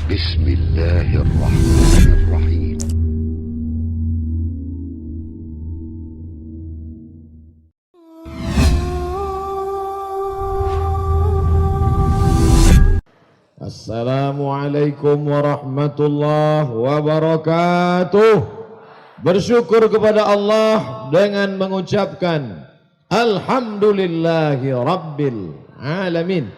بسم الله الرحمن الرحيم. Assalamualaikum warahmatullahi wabarakatuh. Bersyukur kepada Allah dengan mengucapkan Alhamdulillahi Rabbil Alamin.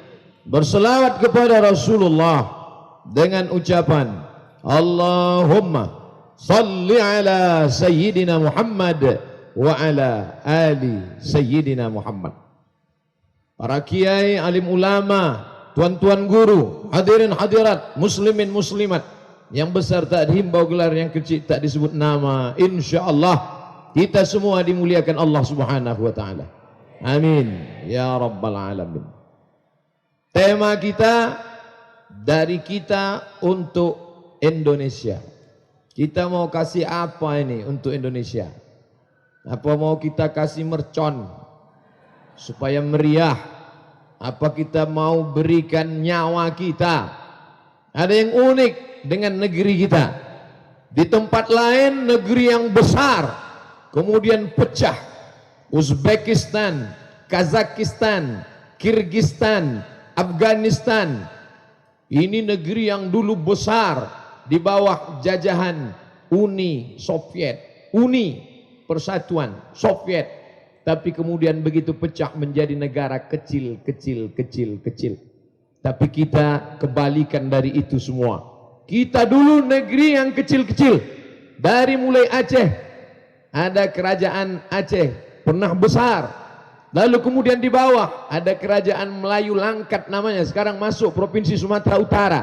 Berselawat kepada Rasulullah dengan ucapan Allahumma salli ala Sayyidina Muhammad wa ala ali Sayyidina Muhammad. Para kiai, alim ulama, tuan-tuan guru, hadirin hadirat, muslimin muslimat, yang besar tak dihimbau gelar, yang kecil tak disebut nama. InsyaAllah kita semua dimuliakan Allah subhanahu wa ta'ala. Amin ya rabbal alamin. Tema kita, dari kita untuk Indonesia. Kita mau kasih apa ini untuk Indonesia? Apa mau kita kasih mercon supaya meriah? Apa kita mau berikan nyawa kita? Ada yang unik dengan negeri kita. Di tempat lain negeri yang besar kemudian pecah. Uzbekistan, Kazakhstan, Kyrgyzstan, Afghanistan. Ini negeri yang dulu besar di bawah jajahan Uni Soviet, Uni Persatuan Soviet. Tapi kemudian begitu pecah menjadi negara kecil. Tapi kita kebalikan dari itu semua. Kita dulu negeri yang kecil-kecil. Dari mulai Aceh, ada kerajaan Aceh, pernah besar. Lalu kemudian di bawah ada kerajaan Melayu Langkat namanya, sekarang masuk Provinsi Sumatera Utara.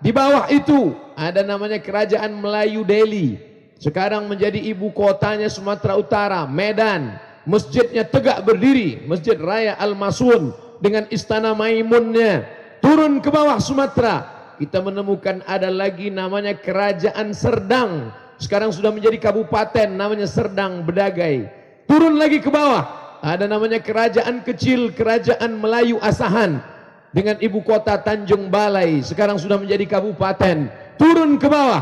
Di bawah itu ada namanya kerajaan Melayu Delhi, sekarang menjadi ibu kotanya Sumatera Utara, Medan. Masjidnya tegak berdiri, Masjid Raya Al-Masun dengan Istana Maimunnya. Turun ke bawah Sumatera, kita menemukan ada lagi namanya Kerajaan Serdang, sekarang sudah menjadi kabupaten namanya Serdang Bedagai. Turun lagi ke bawah, ada namanya kerajaan kecil, Kerajaan Melayu Asahan dengan ibu kota Tanjung Balai, sekarang sudah menjadi kabupaten. Turun ke bawah,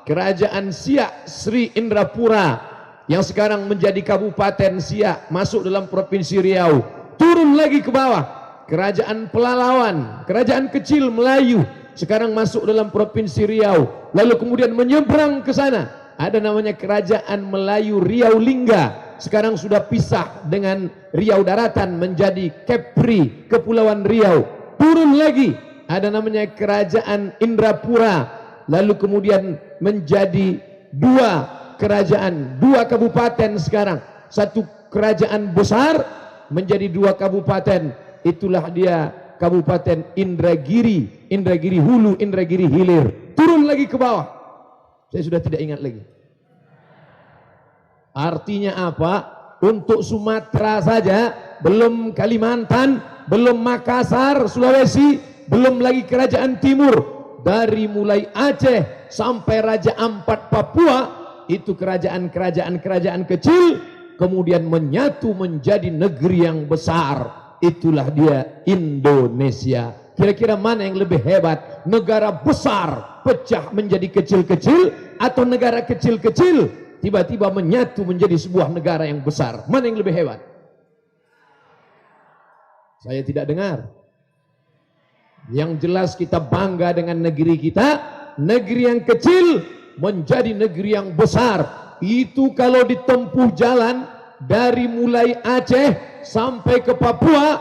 Kerajaan Siak Sri Indrapura yang sekarang menjadi Kabupaten Siak, masuk dalam Provinsi Riau. Turun lagi ke bawah, Kerajaan Pelalawan, kerajaan kecil Melayu, sekarang masuk dalam Provinsi Riau. Lalu kemudian menyeberang ke sana, ada namanya Kerajaan Melayu Riau Lingga, sekarang sudah pisah dengan Riau Daratan menjadi Kepri, Kepulauan Riau. Turun lagi, ada namanya Kerajaan Indrapura, lalu kemudian menjadi dua kerajaan, dua kabupaten sekarang. Satu kerajaan besar menjadi dua kabupaten. Itulah dia Kabupaten Indragiri, Indragiri Hulu, Indragiri Hilir. Turun lagi ke bawah, saya sudah tidak ingat lagi. Artinya apa? Untuk Sumatera saja, belum Kalimantan, belum Makassar, Sulawesi, belum lagi Kerajaan Timur. Dari mulai Aceh sampai Raja Ampat Papua, itu kerajaan kecil, kemudian menyatu menjadi negeri yang besar. Itulah dia Indonesia. Kira-kira mana yang lebih hebat? Negara besar pecah menjadi kecil-kecil, atau negara kecil-kecil tiba-tiba menyatu menjadi sebuah negara yang besar? Mana yang lebih hebat? Saya tidak dengar. Yang jelas kita bangga dengan negeri kita. Negeri yang kecil menjadi negeri yang besar. Itu kalau ditempuh jalan dari mulai Aceh sampai ke Papua,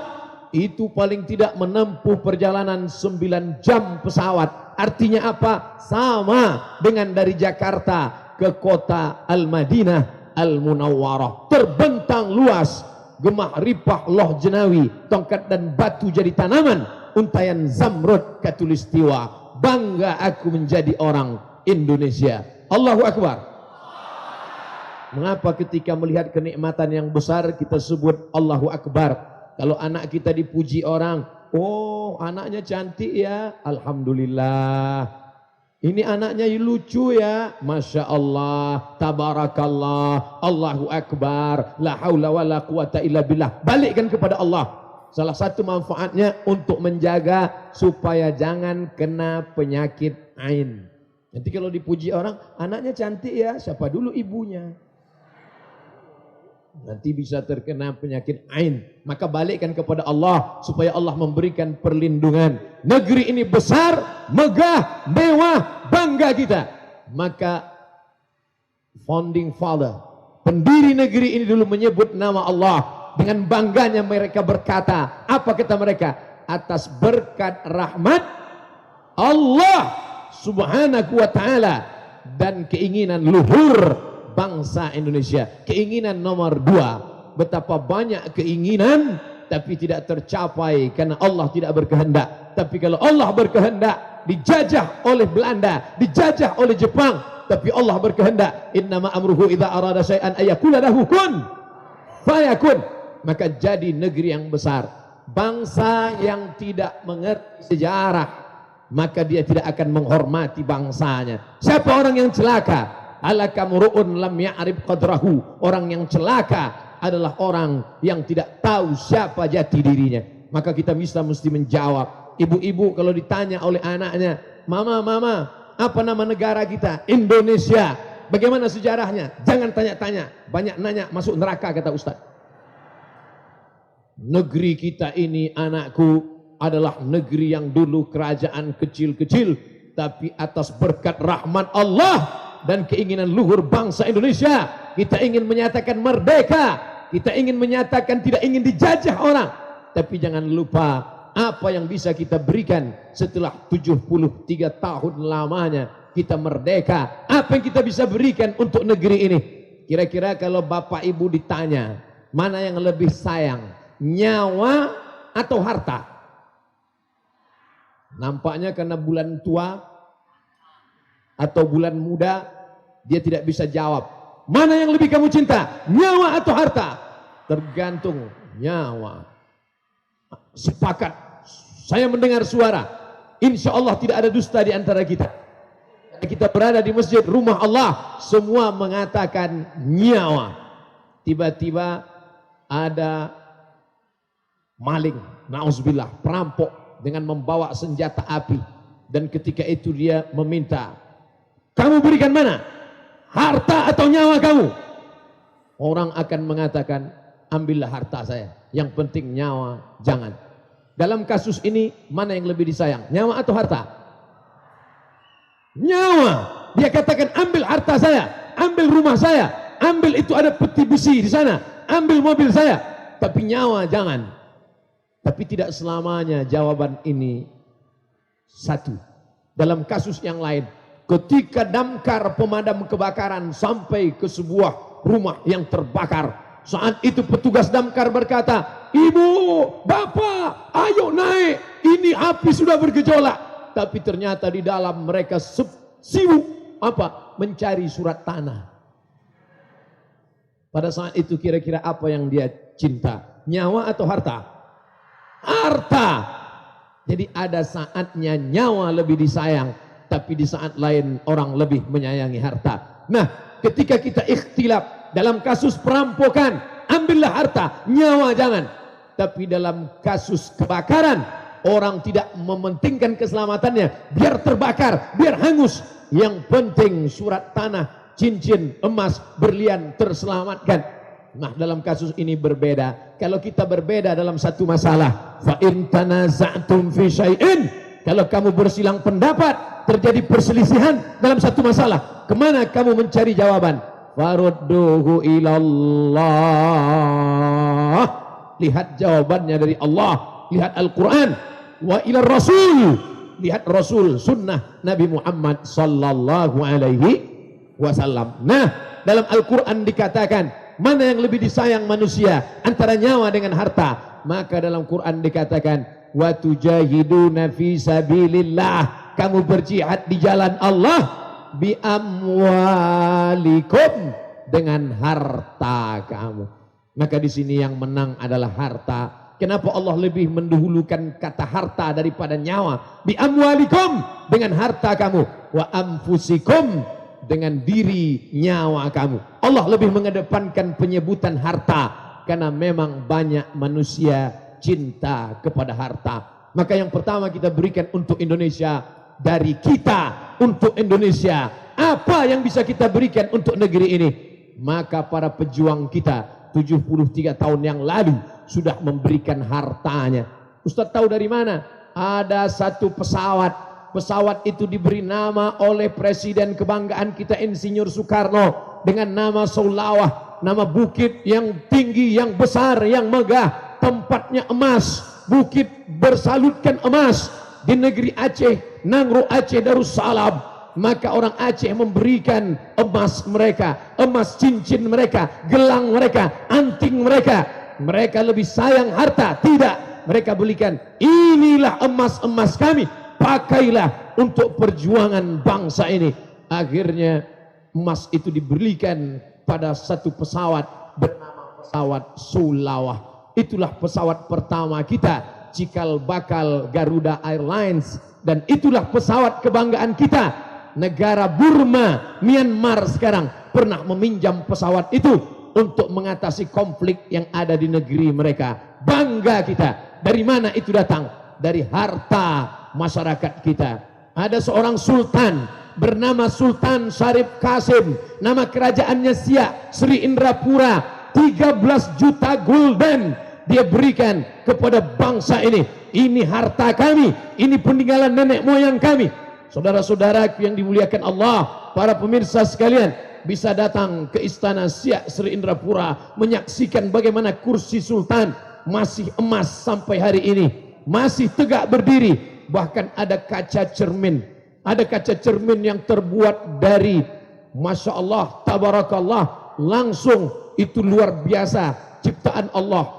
itu paling tidak menempuh perjalanan 9 jam pesawat. Artinya apa? Sama dengan dari Jakarta ke kota Al-Madinah Al-Munawwarah. Terbentang luas, gemah ripah loh jenawi, tongkat dan batu jadi tanaman, untayan zamrud katulistiwa. Bangga aku menjadi orang Indonesia. Allahu Akbar. Mengapa ketika melihat kenikmatan yang besar kita sebut Allahu Akbar? Kalau anak kita dipuji orang, oh anaknya cantik ya, Alhamdulillah. Ini anaknya lucu ya, Masya Allah, Tabarakallah, Allahu Akbar, La haula wa la quwata illa billah. Balikkan kepada Allah. Salah satu manfaatnya untuk menjaga supaya jangan kena penyakit ain. Nanti kalau dipuji orang, anaknya cantik ya, siapa dulu ibunya? Nanti bisa terkena penyakit ain. Maka balikkan kepada Allah supaya Allah memberikan perlindungan. Negeri ini besar, megah, mewah, bangga kita. Maka founding father, pendiri negeri ini dulu menyebut nama Allah. Dengan bangganya mereka berkata, apa kata mereka? Atas berkat rahmat Allah subhanahu wa ta'ala dan keinginan luhur bangsa Indonesia. Keinginan nomor 2. Betapa banyak keinginan tapi tidak tercapai karena Allah tidak berkehendak. Tapi kalau Allah berkehendak, dijajah oleh Belanda, dijajah oleh Jepang, tapi Allah berkehendak, innama amruhu idza arada syai'an ayakula lahu kun fayakun. Maka jadi negeri yang besar. Bangsa yang tidak mengerti sejarah, maka dia tidak akan menghormati bangsanya. Siapa orang yang celaka? Alakamru'un lam ya'rif qadrahu. Orang yang celaka adalah orang yang tidak tahu siapa jati dirinya. Maka kita mesti menjawab. Ibu-ibu kalau ditanya oleh anaknya, mama, apa nama negara kita? Indonesia. Bagaimana sejarahnya? Jangan tanya-tanya. Banyak nanya masuk neraka, kata Ustaz. Negeri kita ini, anakku, adalah negeri yang dulu kerajaan kecil-kecil, tapi atas berkat rahmat Allah dan keinginan luhur bangsa Indonesia, kita ingin menyatakan merdeka, kita ingin menyatakan tidak ingin dijajah orang. Tapi jangan lupa apa yang bisa kita berikan setelah 73 tahun lamanya kita merdeka. Apa yang kita bisa berikan untuk negeri ini? Kira-kira kalau bapak ibu ditanya, mana yang lebih sayang, nyawa atau harta? Nampaknya karena bulan tua atau bulan muda, dia tidak bisa jawab. Mana yang lebih kamu cinta, nyawa atau harta? Tergantung nyawa. Sepakat. Saya mendengar suara, insya Allah tidak ada dusta di antara kita. Kita berada di masjid rumah Allah, semua mengatakan nyawa. Tiba-tiba ada maling, na'udzubillah, perampok dengan membawa senjata api, dan ketika itu dia meminta, kamu berikan mana? Harta atau nyawa kamu? Orang akan mengatakan, ambillah harta saya, yang penting nyawa jangan. Dalam kasus ini mana yang lebih disayang, nyawa atau harta? Nyawa. Dia katakan, ambil harta saya, ambil rumah saya, ambil itu ada peti besi di sana, ambil mobil saya, tapi nyawa jangan. Tapi tidak selamanya jawaban ini satu. Dalam kasus yang lain, ketika damkar pemadam kebakaran sampai ke sebuah rumah yang terbakar, saat itu petugas damkar berkata, ibu, bapak, ayo naik, ini api sudah bergejolak. Tapi ternyata di dalam mereka sibuk apa? Mencari surat tanah. Pada saat itu kira-kira apa yang dia cinta? Nyawa atau harta? Harta. Jadi ada saatnya nyawa lebih disayang, tapi di saat lain orang lebih menyayangi harta. Nah, ketika kita ikhtilaf dalam kasus perampokan, ambillah harta, nyawa jangan. Tapi dalam kasus kebakaran, orang tidak mementingkan keselamatannya, biar terbakar, biar hangus, yang penting surat tanah, cincin, emas, berlian terselamatkan. Nah, dalam kasus ini berbeda. Kalau kita berbeda dalam satu masalah, fa in tanaza'tum fi syai'in, kalau kamu bersilang pendapat, terjadi perselisihan dalam satu masalah, kemana kamu mencari jawaban? Farudduhu ilallah. Lihat jawabannya dari Allah, lihat Al-Quran, wa ila Rasul, lihat Rasul, sunnah Nabi Muhammad sallallahu alaihi wasallam. Nah, dalam Al-Quran dikatakan, mana yang lebih disayang manusia antara nyawa dengan harta? Maka dalam Quran dikatakan, wa tujahiduna fi sabilillah, kamu berjihad di jalan Allah, bi amwalikum, dengan harta kamu. Maka di sini yang menang adalah harta. Kenapa Allah lebih mendahulukan kata harta daripada nyawa? Bi amwalikum, dengan harta kamu, wa anfusikum, dengan diri nyawa kamu. Allah lebih mengedepankan penyebutan harta karena memang banyak manusia cinta kepada harta. Maka yang pertama kita berikan untuk Indonesia, dari kita untuk Indonesia. Apa yang bisa kita berikan untuk negeri ini? Maka para pejuang kita 73 tahun yang lalu sudah memberikan hartanya. Ustaz tahu dari mana? Ada satu pesawat itu diberi nama oleh Presiden kebanggaan kita Insinyur Soekarno dengan nama Saulawah, nama bukit yang tinggi, yang besar, yang megah, tempatnya emas, bukit bersalutkan emas di negeri Aceh, Nangro Aceh Darussalam. Maka orang Aceh memberikan emas mereka, emas cincin mereka, gelang mereka, anting mereka. Mereka lebih sayang harta? Tidak. Mereka belikan, inilah emas-emas kami, pakailah untuk perjuangan bangsa ini. Akhirnya emas itu diberikan pada satu pesawat bernama pesawat Sulawah. Itulah pesawat pertama kita, cikal bakal Garuda Airlines. Dan itulah pesawat kebanggaan kita. Negara Burma, Myanmar sekarang pernah meminjam pesawat itu untuk mengatasi konflik yang ada di negeri mereka. Bangga kita. Dari mana itu datang? Dari harta masyarakat kita. Ada seorang sultan bernama Sultan Syarif Qasim. Nama kerajaannya Siak, Sri Indrapura. 13 juta gulden dia berikan kepada bangsa ini. Ini harta kami, ini peninggalan nenek moyang kami. Saudara-saudara yang dimuliakan Allah, para pemirsa sekalian, bisa datang ke istana Siak Sri Indrapura menyaksikan bagaimana kursi sultan masih emas sampai hari ini, masih tegak berdiri. Bahkan ada kaca cermin, ada kaca cermin yang terbuat dari, Masya Allah, Tabarakallah, langsung itu luar biasa ciptaan Allah.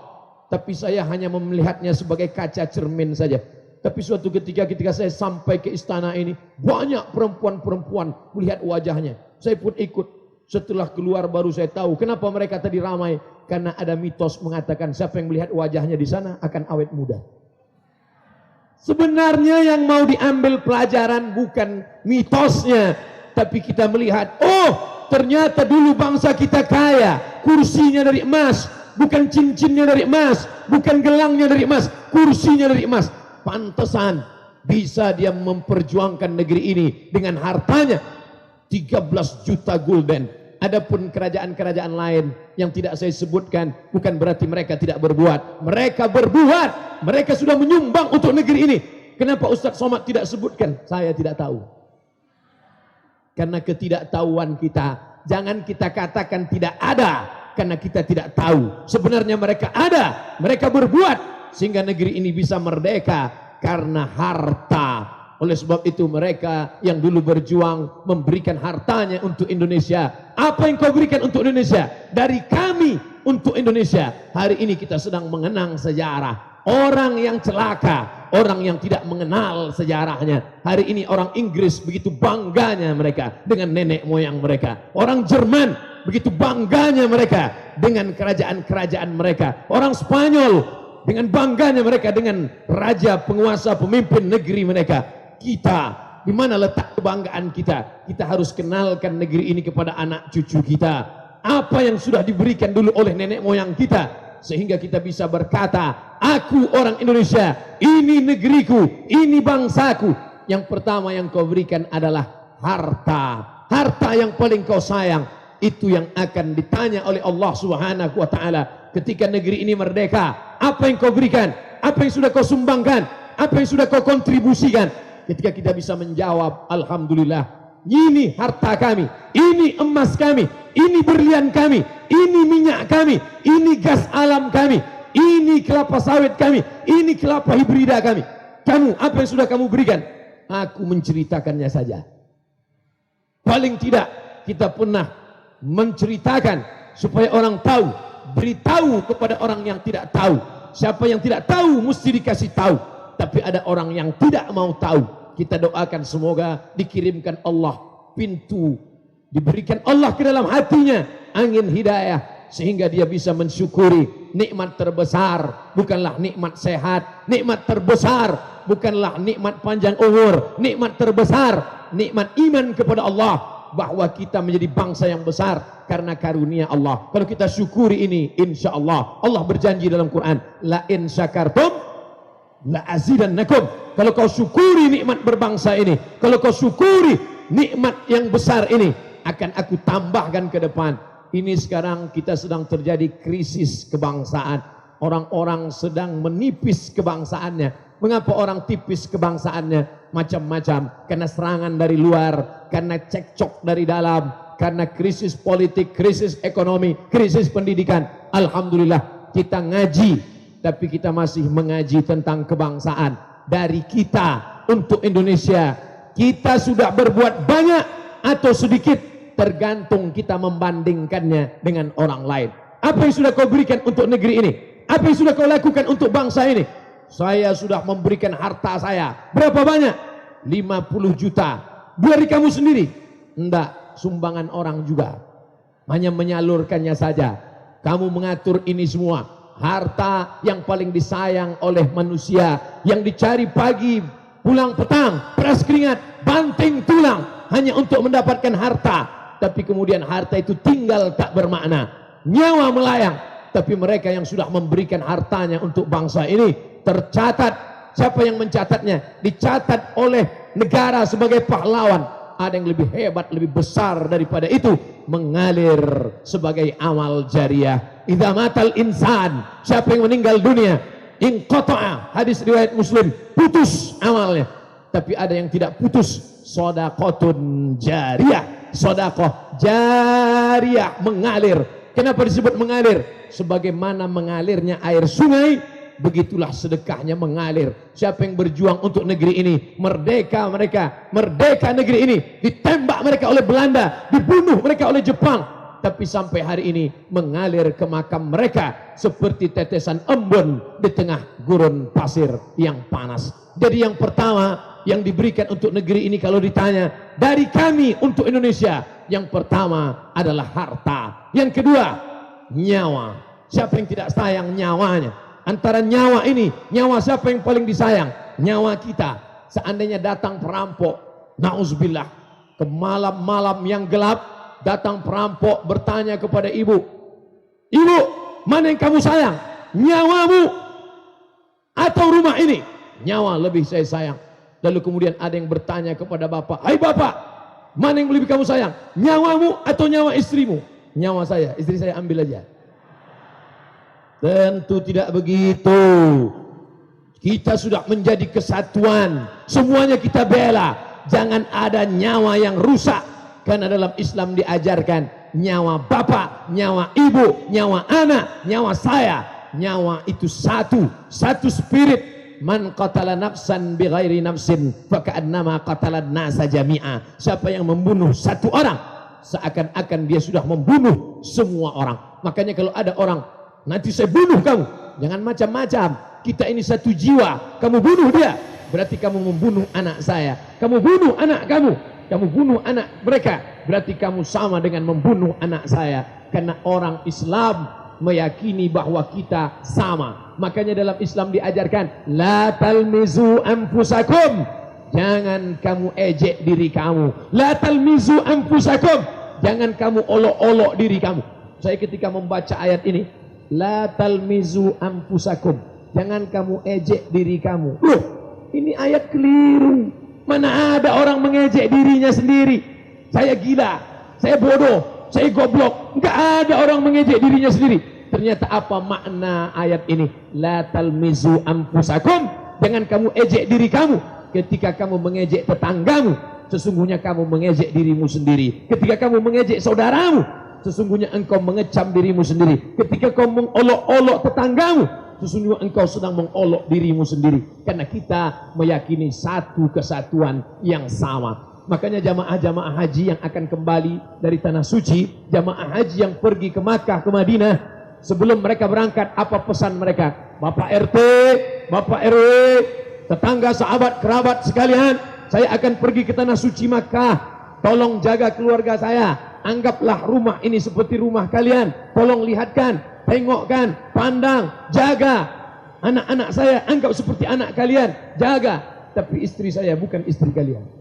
Tapi saya hanya melihatnya sebagai kaca cermin saja. Tapi suatu ketika saya sampai ke istana ini, banyak perempuan-perempuan melihat wajahnya. Saya pun ikut. Setelah keluar baru saya tahu kenapa mereka tadi ramai. Karena ada mitos mengatakan siapa yang melihat wajahnya di sana akan awet muda. Sebenarnya yang mau diambil pelajaran bukan mitosnya, tapi kita melihat, oh ternyata dulu bangsa kita kaya, kursinya dari emas, bukan cincinnya dari emas, bukan gelangnya dari emas, kursinya dari emas. Pantesan bisa dia memperjuangkan negeri ini dengan hartanya 13 juta gulden. Adapun kerajaan-kerajaan lain yang tidak saya sebutkan, bukan berarti mereka tidak berbuat. Mereka berbuat, mereka sudah menyumbang untuk negeri ini. Kenapa Ustaz Somad tidak sebutkan? Saya tidak tahu. Karena ketidaktahuan kita. Jangan kita katakan tidak ada, karena kita tidak tahu. Sebenarnya mereka ada, mereka berbuat sehingga negeri ini bisa merdeka karena harta. Oleh sebab itu mereka yang dulu berjuang memberikan hartanya untuk Indonesia. Apa yang kau berikan untuk Indonesia? Dari kami untuk Indonesia. Hari ini kita sedang mengenang sejarah. Orang yang celaka, orang yang tidak mengenal sejarahnya. Hari ini orang Inggris begitu bangganya mereka dengan nenek moyang mereka. Orang Jerman begitu bangganya mereka dengan kerajaan-kerajaan mereka. Orang Spanyol dengan bangganya mereka dengan raja, penguasa, pemimpin negeri mereka. Kita, di mana letak kebanggaan kita? Kita harus kenalkan negeri ini kepada anak cucu kita. Apa yang sudah diberikan dulu oleh nenek moyang kita, sehingga kita bisa berkata, aku orang Indonesia, ini negeriku, ini bangsaku. Yang pertama yang kau berikan adalah harta. Harta yang paling kau sayang, itu yang akan ditanya oleh Allah Subhanahu wa ta'ala ketika negeri ini merdeka. Apa yang kau berikan? Apa yang sudah kau sumbangkan? Apa yang sudah kau kontribusikan? Ketika kita bisa menjawab, alhamdulillah, ini harta kami, ini emas kami, ini berlian kami, ini minyak kami, ini gas alam kami, ini kelapa sawit kami, ini kelapa hibrida kami. Kamu, apa yang sudah kamu berikan? Aku menceritakannya saja. Paling tidak kita pernah menceritakan supaya orang tahu. Beritahu kepada orang yang tidak tahu. Siapa yang tidak tahu mesti dikasih tahu. Tapi ada orang yang tidak mau tahu. Kita doakan semoga dikirimkan Allah pintu, diberikan Allah ke dalam hatinya angin hidayah, sehingga dia bisa mensyukuri nikmat terbesar. Bukanlah nikmat sehat, nikmat terbesar bukanlah nikmat panjang umur. Nikmat terbesar nikmat iman kepada Allah, bahwa kita menjadi bangsa yang besar. karena karunia Allah. Kalau kita syukuri ini, insya Allah, Allah berjanji dalam Quran, la in syakartum la azidannakum. Kalau kau syukuri nikmat berbangsa ini, kalau kau syukuri nikmat yang besar ini, akan aku tambahkan ke depan. Ini sekarang kita sedang terjadi krisis kebangsaan. Orang-orang sedang menipis kebangsaannya. Mengapa orang tipis kebangsaannya? Macam-macam. Karena serangan dari luar, karena cekcok dari dalam, karena krisis politik, krisis ekonomi, krisis pendidikan. Alhamdulillah kita ngaji, tapi kita masih mengaji tentang kebangsaan. Dari kita untuk Indonesia, kita sudah berbuat banyak atau sedikit, tergantung kita membandingkannya dengan orang lain. Apa yang sudah kau berikan untuk negeri ini? Apa yang sudah kau lakukan untuk bangsa ini? Saya sudah memberikan harta saya. Berapa banyak? 50 juta. Dari kamu sendiri? Enggak, sumbangan orang juga. Hanya menyalurkannya saja. Kamu mengatur ini semua. Harta yang paling disayang oleh manusia, yang dicari pagi, pulang petang, peras keringat, banting tulang, hanya untuk mendapatkan harta. Tapi kemudian harta itu tinggal tak bermakna. Nyawa melayang. Tapi mereka yang sudah memberikan hartanya untuk bangsa ini tercatat. Siapa yang mencatatnya? Dicatat oleh negara sebagai pahlawan. Ada yang lebih hebat, lebih besar daripada itu, mengalir sebagai amal jariah. Idza matal insan, siapa yang meninggal dunia, inqata'a, hadis riwayat Muslim, putus amalnya. Tapi ada yang tidak putus, shadaqatun jariyah, sedekah jariyah, mengalir. Kenapa disebut mengalir? Sebagaimana mengalirnya air sungai, begitulah sedekahnya mengalir. Siapa yang berjuang untuk negeri ini, merdeka mereka, merdeka negeri ini, ditembak mereka oleh Belanda, dibunuh mereka oleh Jepang, tapi sampai hari ini mengalir ke makam mereka seperti tetesan embun di tengah gurun pasir yang panas. Jadi yang pertama yang diberikan untuk negeri ini, kalau ditanya dari kami untuk Indonesia, yang pertama adalah harta, yang kedua nyawa. Siapa yang tidak sayang nyawanya? Antara nyawa ini, nyawa siapa yang paling disayang? Nyawa kita. Seandainya datang perampok, na'udzubillah, ke malam-malam yang gelap, datang perampok bertanya kepada ibu, ibu, mana yang kamu sayang? Nyawamu atau rumah ini? Nyawa lebih saya sayang. Lalu kemudian ada yang bertanya kepada bapak, hai bapak, mana yang lebih kamu sayang? Nyawamu atau nyawa istrimu? Nyawa saya, istri saya ambil aja. Tentu tidak begitu. Kita sudah menjadi kesatuan, semuanya kita bela. Jangan ada nyawa yang rusak. Karena dalam Islam diajarkan nyawa bapak, nyawa ibu, nyawa anak, nyawa saya, nyawa itu satu spirit. Man qatala nafsan bighairi nafsin faka'annama qatala an-nasa jami'a. Siapa yang membunuh satu orang, seakan-akan dia sudah membunuh semua orang. Makanya kalau ada orang, nanti saya bunuh kamu, jangan macam-macam. Kita ini satu jiwa. Kamu bunuh dia, berarti kamu membunuh anak saya. Kamu bunuh anak kamu, kamu bunuh anak mereka, berarti kamu sama dengan membunuh anak saya. Karena orang Islam meyakini bahwa kita sama. Makanya dalam Islam diajarkan, la talmizu anfusakum, jangan kamu ejek diri kamu. La talmizu anfusakum, jangan kamu olok-olok diri kamu. Saya ketika membaca ayat ini, la talmizu anfusakum, jangan kamu ejek diri kamu. Loh, ini ayat keliru. Mana ada orang mengejek dirinya sendiri? Saya gila, saya bodoh, saya goblok. Enggak ada orang mengejek dirinya sendiri. Ternyata apa makna ayat ini? La talmizu anfusakum, jangan kamu ejek diri kamu. Ketika kamu mengejek tetanggamu, sesungguhnya kamu mengejek dirimu sendiri. Ketika kamu mengejek saudaramu, sesungguhnya engkau mengecam dirimu sendiri. Ketika kau mengolok-olok tetanggamu, sesungguhnya engkau sedang mengolok dirimu sendiri. Karena kita meyakini satu kesatuan yang sama. Makanya jamaah-jamaah haji yang akan kembali dari tanah suci, jamaah haji yang pergi ke Makkah, ke Madinah, sebelum mereka berangkat, apa pesan mereka? Bapak RT, Bapak RW, tetangga, sahabat, kerabat sekalian, saya akan pergi ke tanah suci Makkah. Tolong jaga keluarga saya. Anggaplah rumah ini seperti rumah kalian. Tolong lihatkan, tengokkan, pandang, jaga. Anak-anak saya anggap seperti anak kalian, jaga. Tapi istri saya bukan istri kalian.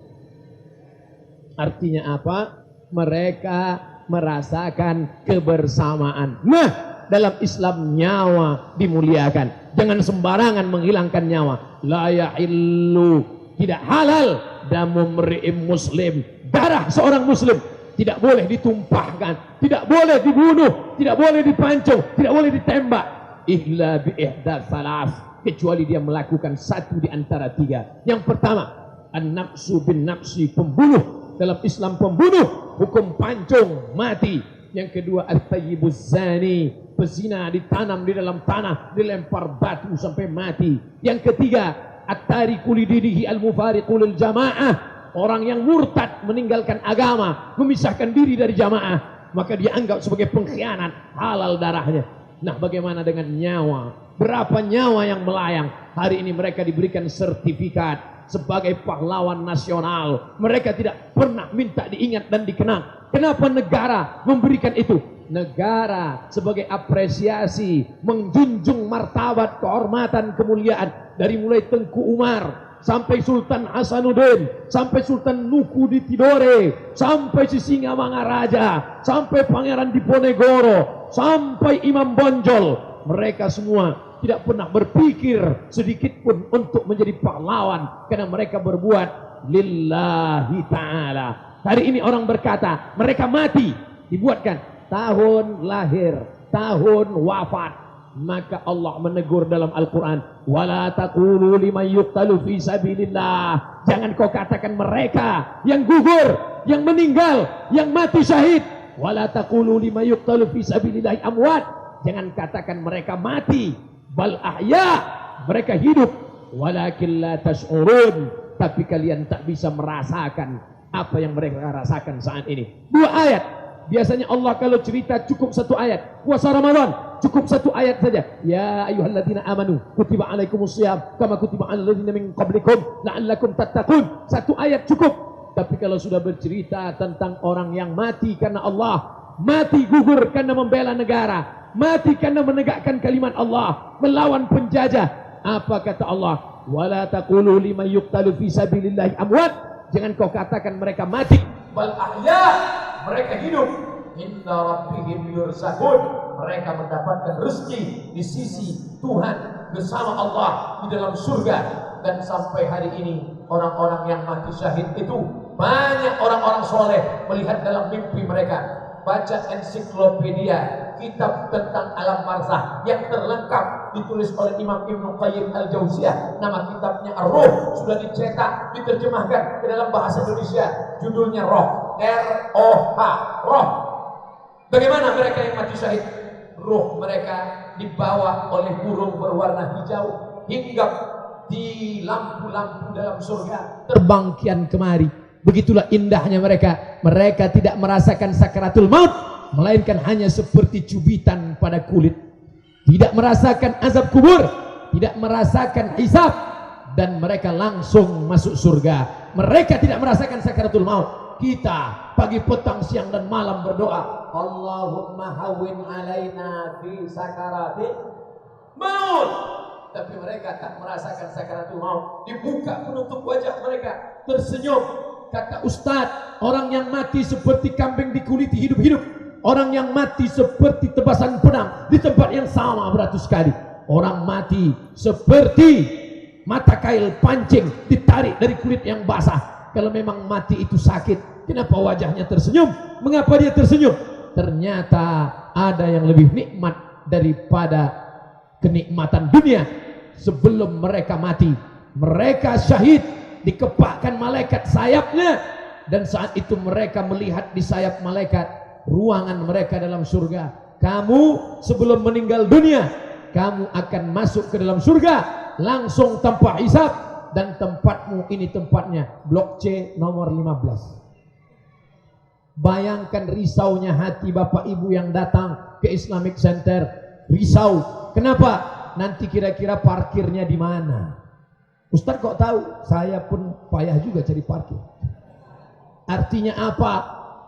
Artinya apa? Mereka merasakan kebersamaan. Nah, dalam Islam nyawa dimuliakan. Jangan sembarangan menghilangkan nyawa. La yahillu, tidak halal damu mri'im muslim, darah seorang muslim tidak boleh ditumpahkan, tidak boleh dibunuh, tidak boleh dipancung, tidak boleh ditembak, illa bi ihda salas, kecuali dia melakukan satu di antara tiga. Yang pertama, an-nafsu bin nafsi, pembunuh. Dalam Islam pembunuh hukum pancung, mati. Yang kedua, at-tayyibuz zani, pezina ditanam di dalam tanah, dilempar batu sampai mati. Yang ketiga, at-tariku lidinihi al-mufariqu lil jamaah, orang yang murtad, meninggalkan agama, memisahkan diri dari jamaah, maka dia anggap sebagai pengkhianat, halal darahnya. Nah, bagaimana dengan nyawa? Berapa nyawa yang melayang? Hari ini mereka diberikan sertifikat sebagai pahlawan nasional. Mereka tidak pernah minta diingat dan dikenang. Kenapa negara memberikan itu? Negara sebagai apresiasi, menjunjung martabat, kehormatan, kemuliaan dari mulai Tengku Umar sampai Sultan Hasanuddin, sampai Sultan Nuku di Tidore, sampai Sisingamangaraja, sampai Pangeran Diponegoro, sampai Imam Bonjol. Mereka semua tidak pernah berpikir sedikit pun untuk menjadi pahlawan, karena mereka berbuat lillahi ta'ala. Hari ini orang berkata mereka mati, dibuatkan tahun lahir, tahun wafat. Maka Allah menegur dalam Al-Quran, wala taqulu liman yuqtalu fi sabilillah, jangan kau katakan mereka yang gugur, yang meninggal, yang mati syahid. Wala taqulu liman yuqtalu fi sabilillah amwat, jangan katakan mereka mati, bal ahya, mereka hidup. Walakin la tash'urun, tapi kalian tak bisa merasakan apa yang mereka rasakan saat ini. Dua ayat. Biasanya Allah kalau cerita cukup satu ayat. Puasa Ramadan cukup satu ayat saja. Ya ayyuhalladzina amanu kutiba alaikumusiyam kama kutiba alal ladzina min qablikum la'allakum tattaqun. Satu ayat cukup. Tapi kalau sudah bercerita tentang orang yang mati karena Allah, mati gugur karena membela negara, mati karena menegakkan kalimat Allah, melawan penjajah, apa kata Allah? Wala taqulu liman yuqtalu fi sabilillahi amwat, jangan kau katakan mereka mati, bal ahya, mereka hidup. Inna rabbihim yurzaqun, mereka mendapatkan rezeki di sisi Tuhan bersama Allah di dalam surga. Dan sampai hari ini orang-orang yang mati syahid itu banyak orang-orang soleh melihat dalam mimpi mereka. Baca ensiklopedia, kitab tentang alam barzakh yang terlengkap ditulis oleh Imam Ibnu Qayyim Al-Jauziyah. Nama kitabnya Ar-Ruh, sudah dicetak, diterjemahkan ke dalam bahasa Indonesia. Judulnya Roh, R-O-H, Roh. Bagaimana mereka yang mati syahid? Ruh mereka dibawa oleh burung berwarna hijau, hinggap di lampu-lampu dalam surga, terbang kian kemari. Begitulah indahnya mereka. Mereka tidak merasakan sakaratul maut, melainkan hanya seperti cubitan pada kulit. Tidak merasakan azab kubur, tidak merasakan hisab, dan mereka langsung masuk surga. Mereka tidak merasakan sakaratul maut. Kita pagi, petang, siang dan malam berdoa, Allahumma hawwin alaina fi sakaratil maut. Tapi mereka tak merasakan sakaratul maut. Dibuka penutup wajah mereka, tersenyum. Kata Ustadz, orang yang mati seperti kambing dikuliti hidup-hidup. Orang yang mati seperti tebasan pedang di tempat yang sama beratus kali. Orang mati seperti mata kail pancing ditarik dari kulit yang basah. Kalau memang mati itu sakit, kenapa wajahnya tersenyum? Mengapa dia tersenyum? Ternyata ada yang lebih nikmat daripada kenikmatan dunia. Sebelum mereka mati, mereka syahid, dikepakkan malaikat sayapnya, dan saat itu mereka melihat di sayap malaikat ruangan mereka dalam surga. Kamu sebelum meninggal dunia, kamu akan masuk ke dalam surga langsung tanpa hisab, dan tempatmu ini tempatnya blok C nomor 15. Bayangkan risaunya hati bapak ibu yang datang ke Islamic Center. Risau. Kenapa? Nanti kira-kira parkirnya di mana? Ustaz kok tahu? Saya pun payah juga cari parkir. Artinya apa?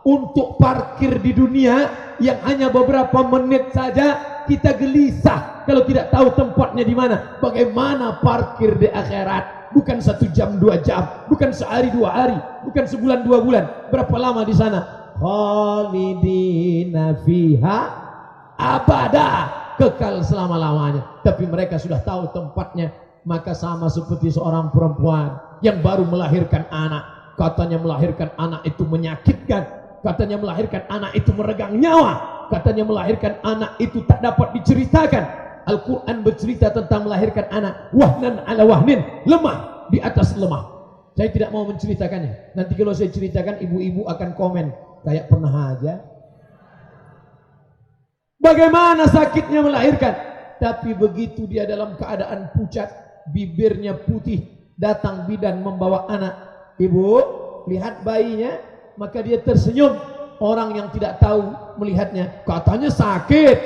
Untuk parkir di dunia yang hanya beberapa menit saja kita gelisah kalau tidak tahu tempatnya di mana. Bagaimana parkir di akhirat? Bukan 1 jam 2 jam, bukan sehari 2 hari, bukan sebulan 2 bulan. Berapa lama di sana? khalidina fiha abada, kekal selama-lamanya. Tapi mereka sudah tahu tempatnya. Maka sama seperti seorang perempuan yang baru melahirkan anak, katanya melahirkan anak itu menyakitkan, katanya melahirkan anak itu meregang nyawa, katanya melahirkan anak itu tak dapat diceritakan. Al-Quran bercerita tentang melahirkan anak, wahnan ala wahnin, lemah di atas lemah. Saya tidak mau menceritakannya. Nanti kalau saya ceritakan, ibu-ibu akan komen, kayak pernah aja. Bagaimana sakitnya melahirkan? Tapi begitu dia dalam keadaan pucat, bibirnya putih, datang bidan membawa anak. Ibu, lihat bayinya, maka dia tersenyum. Orang yang tidak tahu melihatnya, katanya sakit,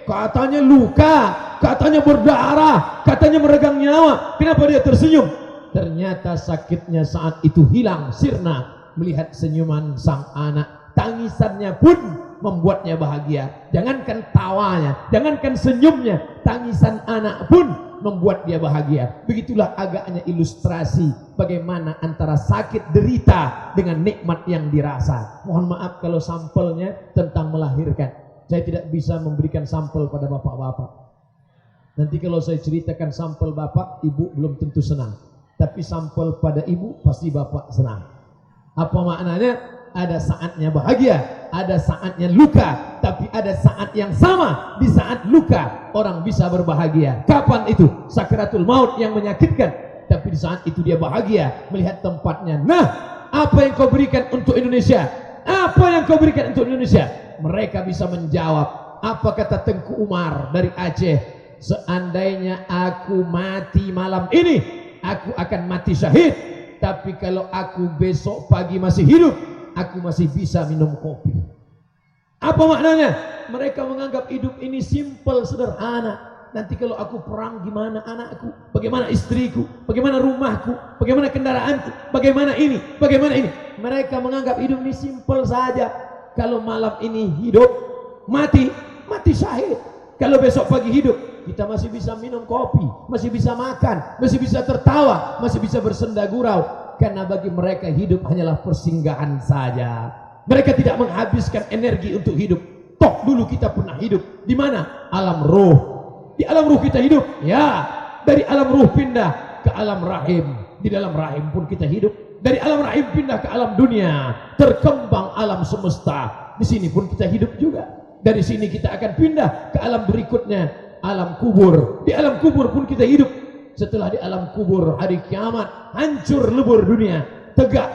katanya luka, katanya berdarah, katanya meregang nyawa. Kenapa dia tersenyum? Ternyata sakitnya saat itu hilang sirna melihat senyuman sang anak. Tangisannya pun membuatnya bahagia. Jangankan tawanya, jangankan senyumnya, tangisan anak pun membuat dia bahagia. Begitulah agaknya ilustrasi bagaimana antara sakit derita dengan nikmat yang dirasa. Mohon maaf kalau sampelnya tentang melahirkan. Saya tidak bisa memberikan sampel pada bapak-bapak. Nanti kalau saya ceritakan sampel bapak, ibu belum tentu senang. Tapi sampel pada ibu pasti bapak senang. Apa maknanya? Ada saatnya bahagia, ada saatnya luka, tapi ada saat yang sama. Di saat luka orang bisa berbahagia. Kapan itu? Sakaratul maut yang menyakitkan, tapi di saat itu dia bahagia melihat tempatnya. Nah, apa yang kau berikan untuk Indonesia? Apa yang kau berikan untuk Indonesia? Mereka bisa menjawab. Apa kata Tengku Umar dari Aceh? Seandainya aku mati malam ini, aku akan mati syahid. Tapi kalau aku besok pagi masih hidup, aku masih bisa minum kopi. Apa maknanya? Mereka menganggap hidup ini simpel, sederhana. Nanti kalau aku perang, gimana anakku? Bagaimana istriku? Bagaimana rumahku? Bagaimana kendaraanku? Bagaimana ini? Bagaimana ini? Mereka menganggap hidup ini simpel saja. Kalau malam ini hidup, mati syahid. Kalau besok pagi hidup, kita masih bisa minum kopi, masih bisa makan, masih bisa tertawa, masih bisa bersenda gurau. Karena bagi mereka hidup hanyalah persinggahan saja. Mereka tidak menghabiskan energi untuk hidup. Toh dulu kita pernah hidup di mana? Alam ruh. Di alam ruh kita hidup. Ya, dari alam ruh pindah ke alam rahim. Di dalam rahim pun kita hidup. Dari alam rahim pindah ke alam dunia. Terkembang alam semesta. Di sini pun kita hidup juga. Dari sini kita akan pindah ke alam berikutnya, alam kubur. Di alam kubur pun kita hidup. Setelah di alam kubur, hari kiamat, hancur lebur dunia, tegak.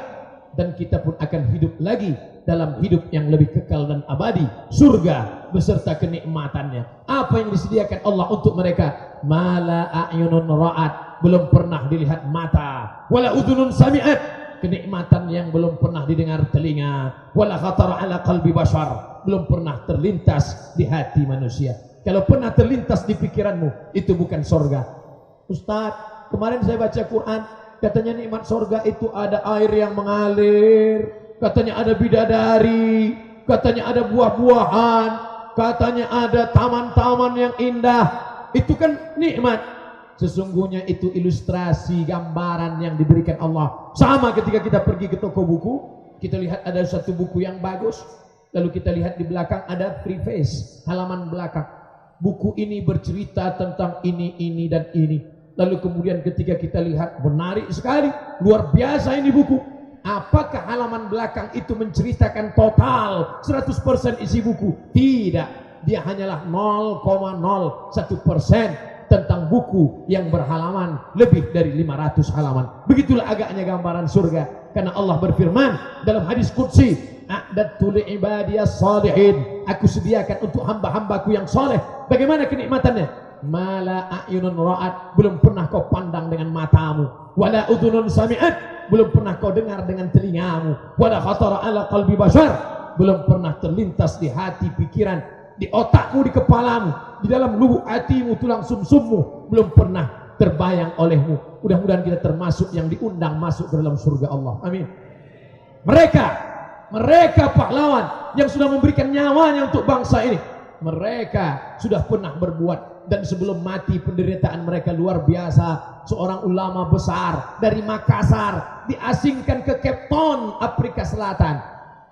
Dan kita pun akan hidup lagi dalam hidup yang lebih kekal dan abadi, surga beserta kenikmatannya. Apa yang disediakan Allah untuk mereka? Mala a'yunun ra'at, belum pernah dilihat mata. Wala udhunun sami'at, kenikmatan yang belum pernah didengar telinga. Wala khatara ala qalbi bashar, belum pernah terlintas di hati manusia. Kalau pernah terlintas di pikiranmu, itu bukan surga. Ustaz, kemarin saya baca Quran, katanya nikmat surga itu ada air yang mengalir, katanya ada bidadari, katanya ada buah-buahan, katanya ada taman-taman yang indah. Itu kan nikmat. Sesungguhnya itu ilustrasi, gambaran yang diberikan Allah. Sama ketika kita pergi ke toko buku, kita lihat ada satu buku yang bagus, lalu kita lihat di belakang ada preface, halaman belakang. Buku ini bercerita tentang ini dan ini. Lalu kemudian ketika kita lihat, menarik sekali, luar biasa ini buku. Apakah halaman belakang itu menceritakan total 100% isi buku? Tidak, dia hanyalah 0,01% tentang buku yang berhalaman lebih dari 500 halaman. Begitulah agaknya gambaran surga. Karena Allah berfirman dalam hadis qudsi, a'dadtu li'ibadiyas salihin, aku sediakan untuk hamba-hambaku yang soleh. Bagaimana kenikmatannya? Mala a'yunun ra'at, belum pernah kau pandang dengan matamu. Wala udhunun sami'at, belum pernah kau dengar dengan telingamu. Wala khatara ala qalbi bashar, belum pernah terlintas di hati, pikiran, di otakmu, di kepalamu, di dalam lubuk hatimu, tulang sumsummu, belum pernah terbayang olehmu. Mudah-mudahan kita termasuk yang diundang masuk ke dalam surga Allah. Amin. Mereka pahlawan yang sudah memberikan nyawanya untuk bangsa ini. Mereka sudah pernah berbuat. Dan sebelum mati penderitaan mereka luar biasa. Seorang ulama besar dari Makassar diasingkan ke Cape Town, Afrika Selatan.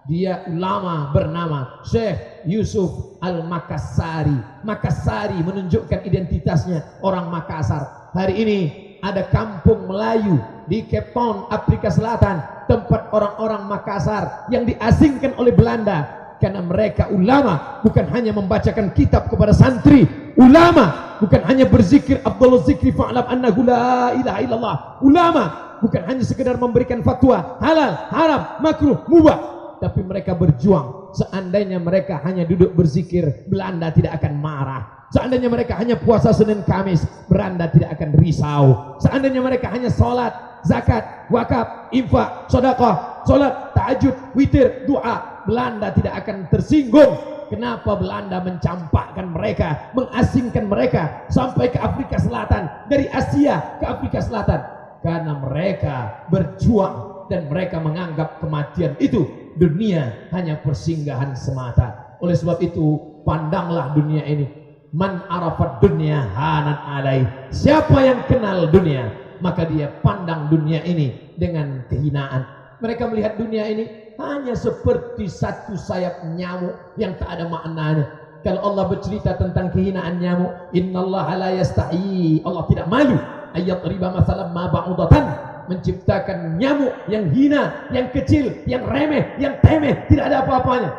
Dia ulama bernama Syekh Yusuf Al-Makassari. Makassari menunjukkan identitasnya orang Makassar. Hari ini ada kampung Melayu di Cape Town, Afrika Selatan, tempat orang-orang Makassar yang diasingkan oleh Belanda karena mereka ulama, bukan hanya membacakan kitab kepada santri. Ulama bukan hanya berzikir Abdullah zikri fa'lam annahu la ilaha illallah. Ulama bukan hanya sekedar memberikan fatwa halal, haram, makruh, mubah, tapi mereka berjuang. Seandainya mereka hanya duduk berzikir, Belanda tidak akan marah. Seandainya mereka hanya puasa Senin Kamis, Belanda tidak akan risau. Seandainya mereka hanya sholat, zakat, wakaf, infak, sedekah, sholat, tahajud, witir, doa, Belanda tidak akan tersinggung. Kenapa Belanda mencampakkan mereka, mengasingkan mereka sampai ke Afrika Selatan, dari Asia ke Afrika Selatan? Karena mereka berjuang dan mereka menganggap kematian itu dunia hanya persinggahan semata. Oleh sebab itu, pandanglah dunia ini. Man arafat dunia hanan alai. Siapa yang kenal dunia, maka dia pandang dunia ini dengan kehinaan. Mereka melihat dunia ini hanya seperti satu sayap nyamuk yang tak ada maknanya. Kalau Allah bercerita tentang kehinaan nyamuk, innallaha la yastahi, Allah tidak malu ayat riba masalah ma ba'udatan, menciptakan nyamuk yang hina, yang kecil, yang remeh, yang temeh, tidak ada apa-apanya.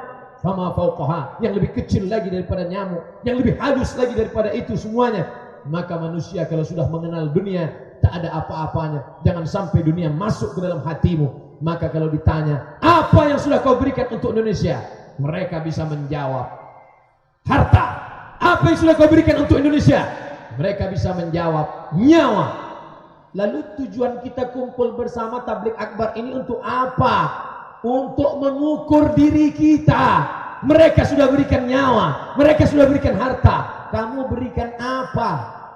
Fama fauqaha, yang lebih kecil lagi daripada nyamuk, yang lebih halus lagi daripada itu semuanya. Maka manusia kalau sudah mengenal dunia, tak ada apa-apanya. Jangan sampai dunia masuk ke dalam hatimu. Maka kalau ditanya, apa yang sudah kau berikan untuk Indonesia? Mereka bisa menjawab, harta. Apa yang sudah kau berikan untuk Indonesia? Mereka bisa menjawab, nyawa. Lalu tujuan kita kumpul bersama tabligh akbar ini untuk apa? Untuk mengukur diri kita. Mereka sudah berikan nyawa, mereka sudah berikan harta. Kamu berikan apa?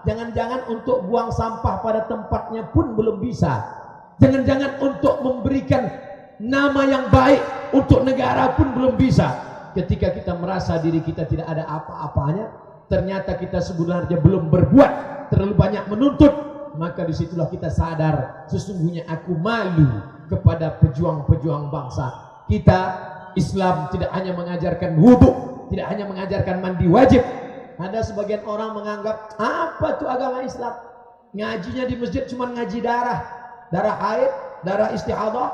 Jangan-jangan untuk buang sampah pada tempatnya pun belum bisa. Jangan-jangan untuk memberikan nama yang baik untuk negara pun belum bisa. Ketika kita merasa diri kita tidak ada apa-apanya, ternyata kita sebenarnya belum berbuat, terlalu banyak menuntut. Maka disitulah kita sadar, sesungguhnya aku malu kepada pejuang-pejuang bangsa. Kita Islam tidak hanya mengajarkan wudhu, tidak hanya mengajarkan mandi wajib. Ada sebagian orang menganggap, apa tuh agama Islam? Ngajinya di masjid cuma ngaji darah. Darah haid, darah istihadah,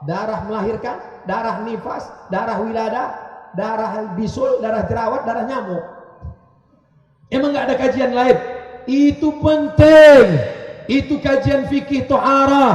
darah melahirkan, darah nifas, darah wiladah, darah bisul, darah jerawat, darah nyamuk. Emang nggak ada kajian lain? Itu penting. Itu kajian fikih to'arah.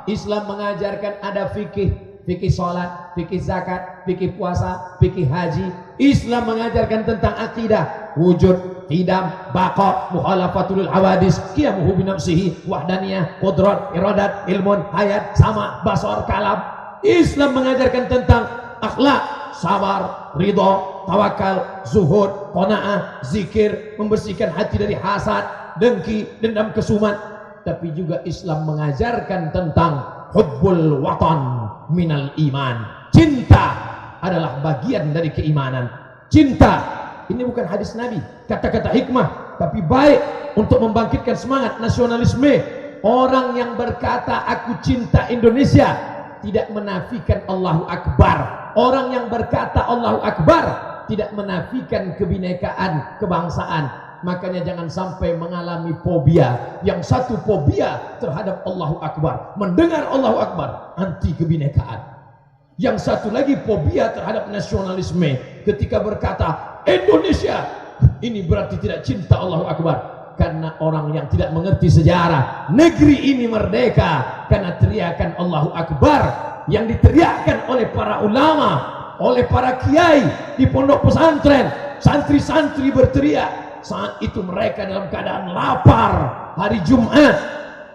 Islam mengajarkan ada fikih, fikih sholat, fikih zakat, fikih puasa, fikih haji. Islam mengajarkan tentang akidah, wujud, qidam, baqa, mukhalafatul hawadis, qiyamuhu binafsihi, wahdaniyah, qudrat, iradat, ilmun, hayat, sama, basar, kalam. Islam mengajarkan tentang akhlak, sabar, ridha, tawakal, zuhud, qanaah, zikir, membersihkan hati dari hasad, dengki, dendam, kesumat. Tapi juga Islam mengajarkan tentang hubbul watan minal iman. Cinta adalah bagian dari keimanan. Cinta ini bukan hadis Nabi, kata-kata hikmah, tapi baik untuk membangkitkan semangat nasionalisme. Orang yang berkata aku cinta Indonesia tidak menafikan Allahu Akbar. Orang yang berkata Allahu Akbar tidak menafikan kebinekaan kebangsaan. Makanya jangan sampai mengalami fobia. Yang satu fobia terhadap Allahu Akbar, mendengar Allahu Akbar, anti kebinekaan. Yang satu lagi fobia terhadap nasionalisme. Ketika berkata Indonesia, ini berarti tidak cinta Allahu Akbar. Karena orang yang tidak mengerti sejarah, negeri ini merdeka karena teriakan Allahu Akbar yang diteriakkan oleh para ulama, oleh para kiai di pondok pesantren. Santri-santri berteriak. Saat itu mereka dalam keadaan lapar. Hari Jumat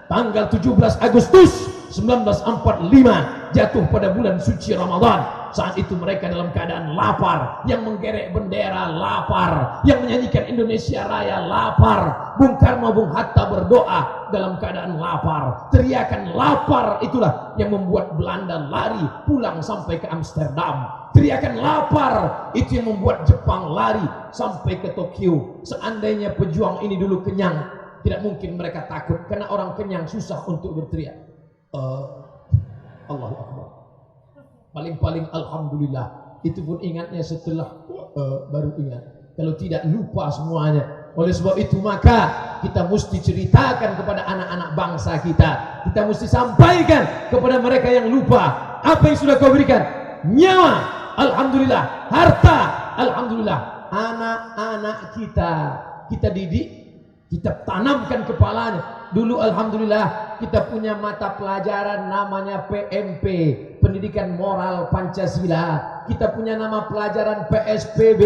tanggal 17 Agustus 1945 jatuh pada bulan suci Ramadan. Saat itu mereka dalam keadaan lapar, yang menggerek bendera lapar, yang menyanyikan Indonesia Raya lapar. Bung Karno, Bung Hatta berdoa dalam keadaan lapar. Teriakan lapar itulah yang membuat Belanda lari pulang sampai ke Amsterdam. Teriakan lapar itu yang membuat Jepang lari sampai ke Tokyo. Seandainya pejuang ini dulu kenyang, tidak mungkin mereka takut, karena orang kenyang susah untuk berteriak Allahu Akbar. Paling-paling alhamdulillah. Itu pun ingatnya setelah baru ingat. Kalau tidak lupa semuanya. Oleh sebab itu maka kita mesti ceritakan kepada anak-anak bangsa kita. Kita mesti sampaikan kepada mereka yang lupa. Apa yang sudah kau berikan? Nyawa, alhamdulillah. Harta, alhamdulillah. Anak-anak kita didik, kita tanamkan kepalanya. Dulu alhamdulillah kita punya mata pelajaran namanya PMP, Pendidikan Moral Pancasila. Kita punya nama pelajaran PSPB.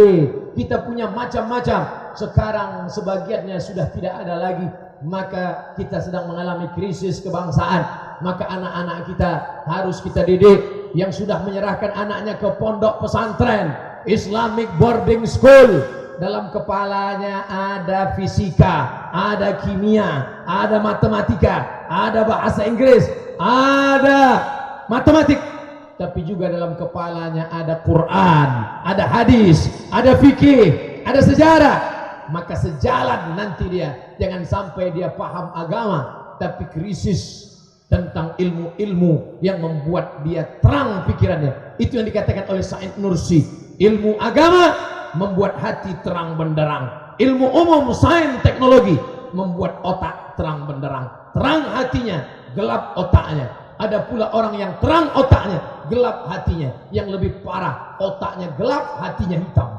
Kita punya macam-macam. Sekarang sebagiannya sudah tidak ada lagi. Maka kita sedang mengalami krisis kebangsaan. Maka anak-anak kita harus kita didik. Yang sudah menyerahkan anaknya ke pondok pesantren, Islamic boarding school, dalam kepalanya ada fisika, ada kimia, ada matematika, ada bahasa Inggris, ada matematik, tapi juga dalam kepalanya ada Quran, ada hadis, ada fikih, ada sejarah. Maka sejalan nanti dia, jangan sampai dia paham agama tapi krisis tentang ilmu-ilmu yang membuat dia terang pikirannya. Itu yang dikatakan oleh Said Nursi, ilmu agama membuat hati terang benderang. Ilmu umum, sains, teknologi membuat otak terang benderang. Terang hatinya, gelap otaknya. Ada pula orang yang terang otaknya, gelap hatinya. Yang lebih parah, otaknya gelap, hatinya hitam.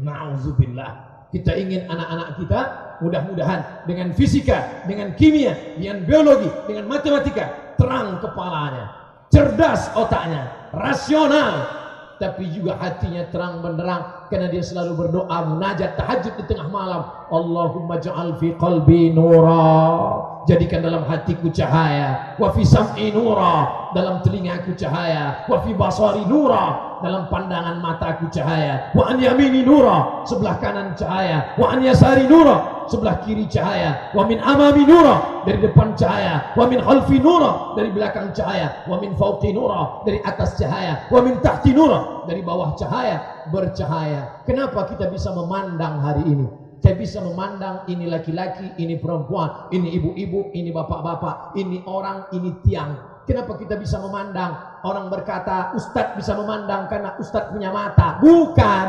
Nauzubillah. Kita ingin anak-anak kita mudah-mudahan dengan fisika, dengan kimia, dengan biologi, dengan matematika, terang kepalanya, cerdas otaknya, rasional, tapi juga hatinya terang benderang karena dia selalu berdoa munajat tahajud di tengah malam. Allahumma ja'al fi qalbi nura, jadikan dalam hatiku cahaya, wa fi sam'i nura, dalam telingaku cahaya, wa fi basari nura, dalam pandangan mataku cahaya, wa an yamini nura, sebelah kanan cahaya, wa an yasari nura, sebelah kiri cahaya, wa min amami nura, dari depan cahaya, wa min khalfi nura, dari belakang cahaya, wa min fawqi nura, dari atas cahaya, wa min tahti nura, dari bawah cahaya, bercahaya. Kenapa kita bisa memandang hari ini? Saya bisa memandang ini laki-laki, ini perempuan, ini ibu-ibu, ini bapak-bapak, ini orang, ini tiang. Kenapa kita bisa memandang? Orang berkata ustadz bisa memandang karena ustadz punya mata. Bukan.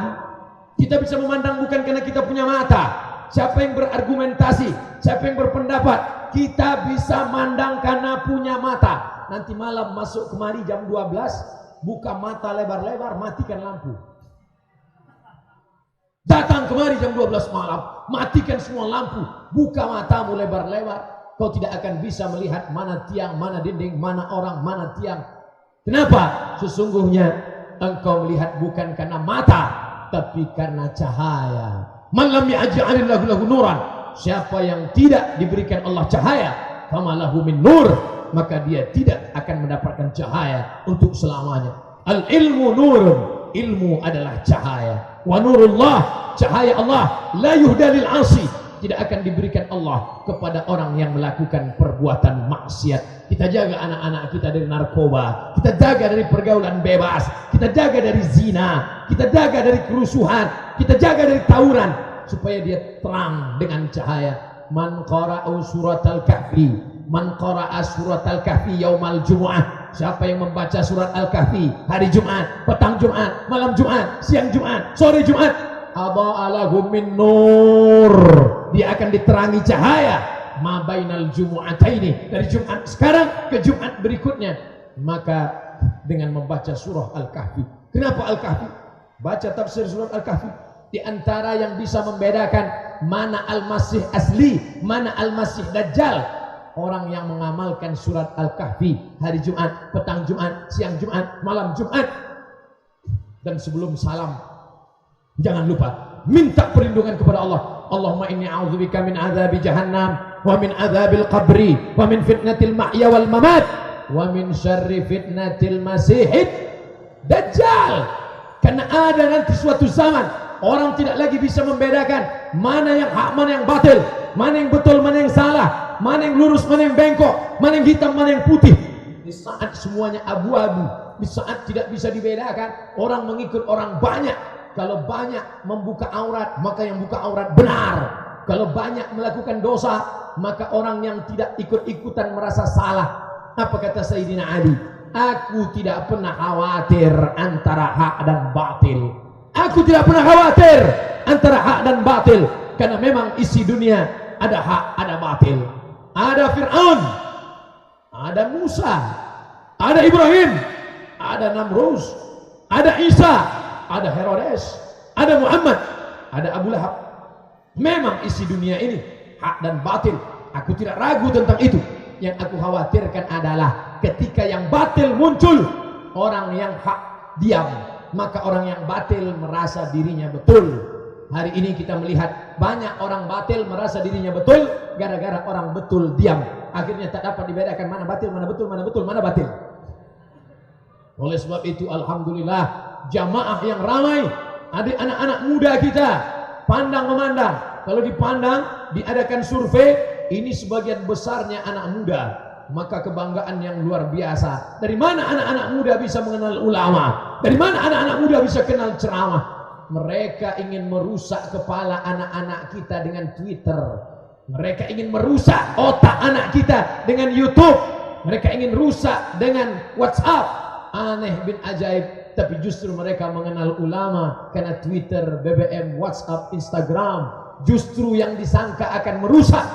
Kita bisa memandang bukan karena kita punya mata. Siapa yang berargumentasi, siapa yang berpendapat, kita bisa mandang karena punya mata. Nanti malam masuk kemari jam 12, buka mata lebar-lebar, matikan lampu. Datang kemari jam 12 malam, matikan semua lampu, buka matamu lebar-lebar. Kau tidak akan bisa melihat mana tiang, mana dinding, mana orang, mana tiang. Kenapa? Sesungguhnya engkau melihat bukan karena mata, tapi karena cahaya. Man lam yaj'alillahu lahu nuran, siapa yang tidak diberikan Allah cahaya, fama lahu min nur, maka dia tidak akan mendapatkan cahaya untuk selamanya. Al ilmu nurun, ilmu adalah cahaya. Wa nurullah, cahaya Allah, la yuhda lil 'asi, tidak akan diberikan Allah kepada orang yang melakukan perbuatan maksiat. Kita jaga anak-anak kita dari narkoba, kita jaga dari pergaulan bebas, kita jaga dari zina, kita jaga dari kerusuhan, kita jaga dari tawuran, supaya dia terang dengan cahaya. Man qara'u suratal kahfi, man qara'a suratal kahfi yaumal jumu'ah, siapa yang membaca surat Al-Kahfi hari Jumat, petang Jumat, malam Jumat, siang Jumat, sore Jumat, adha'a lahu min nur, dia akan diterangi cahaya ma bainal jumu'ataini, dari Jumat sekarang ke Jumat berikutnya. Maka dengan membaca surah Al-Kahfi. Kenapa Al-Kahfi? Baca tafsir surat Al-Kahfi. Di antara yang bisa membedakan mana Al-Masih asli, mana Al-Masih Dajjal, orang yang mengamalkan surat Al-Kahfi hari Jumat, petang Jumat, siang Jumat, malam Jumat. Dan sebelum salam jangan lupa minta perlindungan kepada Allah. Allahumma inni a'udzubika min adzabi jahannam wa min adzabil qabri wa min fitnatil mahya wal mamat wa min syarri fitnatil masihid dajjal. Karena ada nanti suatu zaman orang tidak lagi bisa membedakan mana yang hak, mana yang batil, mana yang betul, mana yang salah, mana yang lurus, mana yang bengkok, mana yang hitam, mana yang putih. Di saat semuanya abu-abu, di saat tidak bisa dibedakan, orang mengikut orang banyak. Kalau banyak membuka aurat, maka yang buka aurat benar. Kalau banyak melakukan dosa, maka orang yang tidak ikut-ikutan merasa salah. Apa kata Sayyidina Ali? Aku tidak pernah khawatir antara hak dan batil. Aku tidak pernah khawatir antara hak dan batil, karena memang isi dunia ada hak, ada batil. Ada Fir'aun, ada Musa, ada Ibrahim, ada Namrud, ada Isa, ada Herodes, ada Muhammad, ada Abu Lahab. Memang isi dunia ini hak dan batil. Aku tidak ragu tentang itu. Yang aku khawatirkan adalah ketika yang batil muncul, orang yang hak diam, maka orang yang batil merasa dirinya betul. Hari ini kita melihat banyak orang batil merasa dirinya betul gara-gara orang betul diam. Akhirnya tak dapat dibedakan mana batil, mana betul, mana betul, mana batil. Oleh sebab itu alhamdulillah jamaah yang ramai, adik anak-anak muda kita pandang memandang. Kalau dipandang, diadakan survei, ini sebagian besarnya anak muda, maka kebanggaan yang luar biasa. Dari mana anak-anak muda bisa mengenal ulama? Dari mana anak-anak muda bisa kenal ceramah? Mereka ingin merusak kepala anak-anak kita dengan Twitter. Mereka ingin merusak otak anak kita dengan YouTube. Mereka ingin rusak dengan WhatsApp. Aneh bin ajaib. Tapi justru mereka mengenal ulama karena Twitter, BBM, WhatsApp, Instagram. Justru yang disangka akan merusak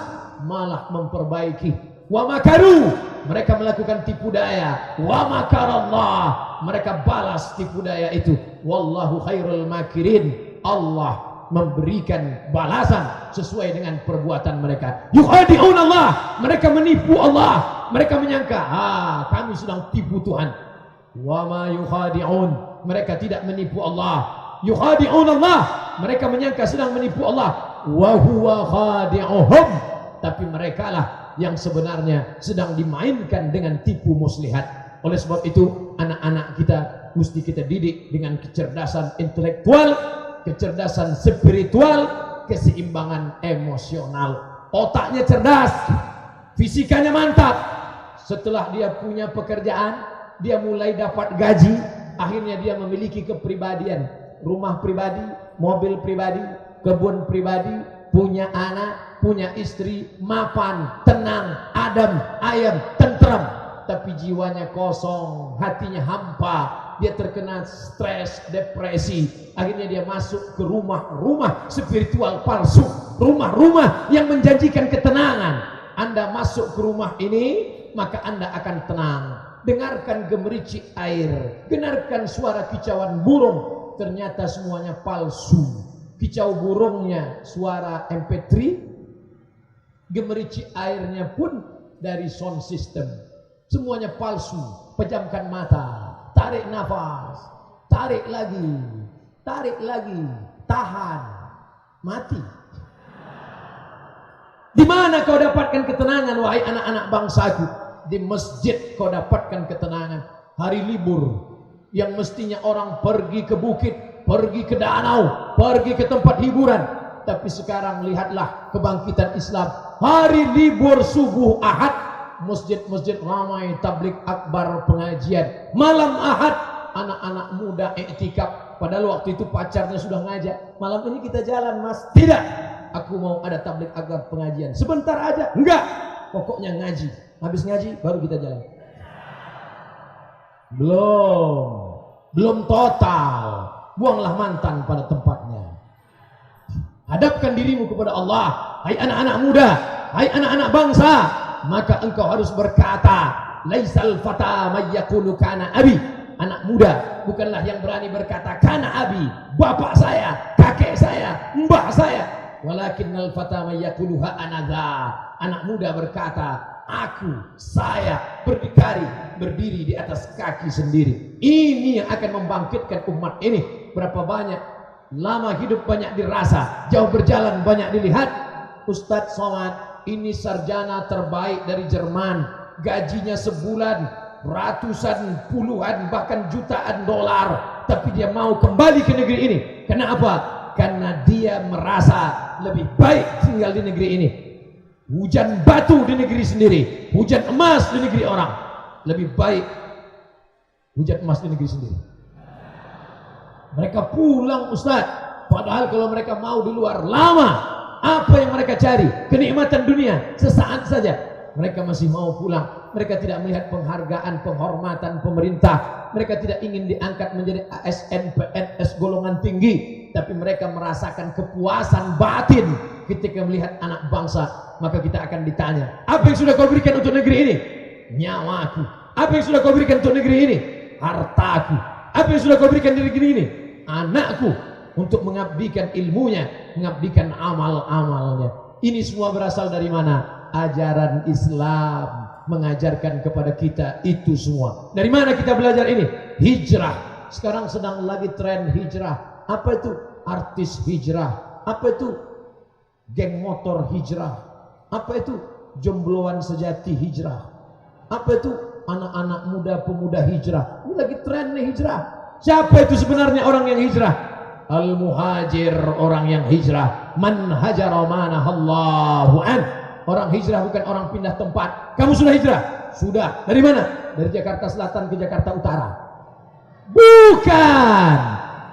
malah memperbaiki. Wa makaru, mereka melakukan tipu daya. Wa makarallah, mereka balas tipu daya itu. Wallahu khairul makirin, Allah memberikan balasan sesuai dengan perbuatan mereka. Yukhadi'un Allah, mereka menipu Allah. Mereka menyangka, kami sedang tipu Tuhan. Wa ma yukhadi'un, mereka tidak menipu Allah. Yukhadi'un Allah, mereka menyangka sedang menipu Allah. Wa huwa khadi'uhum, tapi mereka lah yang sebenarnya sedang dimainkan dengan tipu muslihat. Oleh sebab itu anak-anak kita mesti kita didik dengan kecerdasan intelektual, kecerdasan spiritual, keseimbangan emosional. Otaknya cerdas, fisikanya mantap. Setelah dia punya pekerjaan, dia mulai dapat gaji, akhirnya dia memiliki kepribadian, rumah pribadi, mobil pribadi, kebun pribadi, punya anak, punya istri, mapan, tenang, adem, ayem, tentrem. Tapi jiwanya kosong, hatinya hampa, dia terkena stres, depresi. Akhirnya dia masuk ke rumah-rumah spiritual palsu, rumah-rumah yang menjanjikan ketenangan. Anda masuk ke rumah ini, maka Anda akan tenang. Dengarkan gemericik air, dengarkan suara kicauan burung, ternyata semuanya palsu. Kicau burungnya suara MP3, gemericik airnya pun dari sound system. Semuanya palsu. Pejamkan mata, tarik nafas, tarik lagi, tahan, mati. Di mana kau dapatkan ketenangan wahai anak-anak bangsaku? Di masjid kau dapatkan ketenangan. Hari libur yang mestinya orang pergi ke bukit, pergi ke danau, pergi ke tempat hiburan, tapi sekarang lihatlah kebangkitan Islam. Hari libur subuh Ahad, masjid-masjid ramai, tablik akbar, pengajian. Malam Ahad, anak-anak muda iktikaf. Padahal waktu itu pacarnya sudah ngajak, malam ini kita jalan mas. Tidak, aku mau ada tablik akbar, pengajian. Sebentar aja, enggak, pokoknya ngaji. Habis ngaji baru kita jalan. Belum total. Buanglah mantan pada tempatnya. Hadapkan dirimu kepada Allah. Hai anak-anak muda, hai anak-anak bangsa, maka engkau harus berkata, laisal fata may yaqulu kana abi. Anak muda bukanlah yang berani berkata kana abi, bapak saya, kakek saya, mbah saya. Walakinnal fata may yaqulu ha anadha. Anak muda berkata, aku, saya berdiri di atas kaki sendiri. Ini yang akan membangkitkan umat ini. Berapa banyak lama hidup banyak dirasa, jauh berjalan banyak dilihat. Ustadz Somad ini sarjana terbaik dari Jerman, gajinya sebulan ratusan, puluhan, bahkan jutaan dolar, tapi dia mau kembali ke negeri ini. Kenapa? Karena dia merasa lebih baik tinggal di negeri ini. Hujan batu di negeri sendiri, hujan emas di negeri orang, lebih baik hujan emas di negeri sendiri. Mereka pulang Ustaz, padahal kalau mereka mau di luar lama. Apa yang mereka cari? Kenikmatan dunia sesaat saja. Mereka masih mau pulang. Mereka tidak melihat penghargaan, penghormatan pemerintah. Mereka tidak ingin diangkat menjadi ASN, PNS golongan tinggi. Tapi mereka merasakan kepuasan batin ketika melihat anak bangsa. Maka kita akan ditanya, apa yang sudah kau berikan untuk negeri ini? Nyawaku. Apa yang sudah kau berikan untuk negeri ini? Hartaku. Apa yang sudah kau berikan di negeri ini? Anakku. Untuk mengabdikan ilmunya, mengabdikan amal-amalnya. Ini semua berasal dari mana? Ajaran Islam mengajarkan kepada kita itu semua. Dari mana kita belajar ini? Hijrah. Sekarang sedang lagi tren hijrah. Apa itu? Artis hijrah. Apa itu? Geng motor hijrah. Apa itu? Jombloan sejati hijrah. Apa itu? Anak-anak muda pemuda hijrah. Ini lagi tren nih hijrah. Siapa itu sebenarnya orang yang hijrah? Al-muhajir, orang yang hijrah. Man hajara manahallahu an. Orang hijrah bukan orang pindah tempat. Kamu sudah hijrah? Sudah. Dari mana? Dari Jakarta Selatan ke Jakarta Utara. Bukan.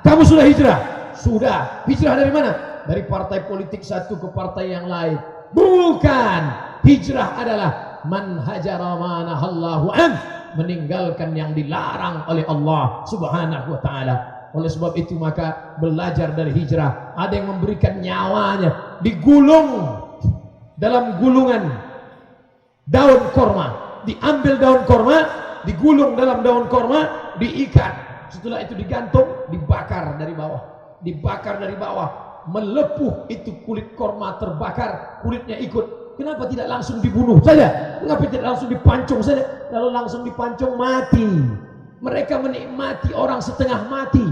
Kamu sudah hijrah? Sudah. Hijrah dari mana? Dari partai politik satu ke partai yang lain. Bukan. Hijrah adalah man hajara manahallahu an, meninggalkan yang dilarang oleh Allah Subhanahu wa taala. Oleh sebab itu maka belajar dari hijrah. Ada yang memberikan nyawanya, digulung dalam gulungan daun korma, diambil daun korma, digulung dalam daun korma, diikat. Setelah itu digantung, dibakar dari bawah, dibakar dari bawah, melepuh itu kulit korma terbakar, kulitnya ikut. Kenapa tidak langsung dibunuh saja? Kenapa tidak langsung dipancung saja? Kalau langsung dipancung mati. Mereka menikmati orang setengah mati.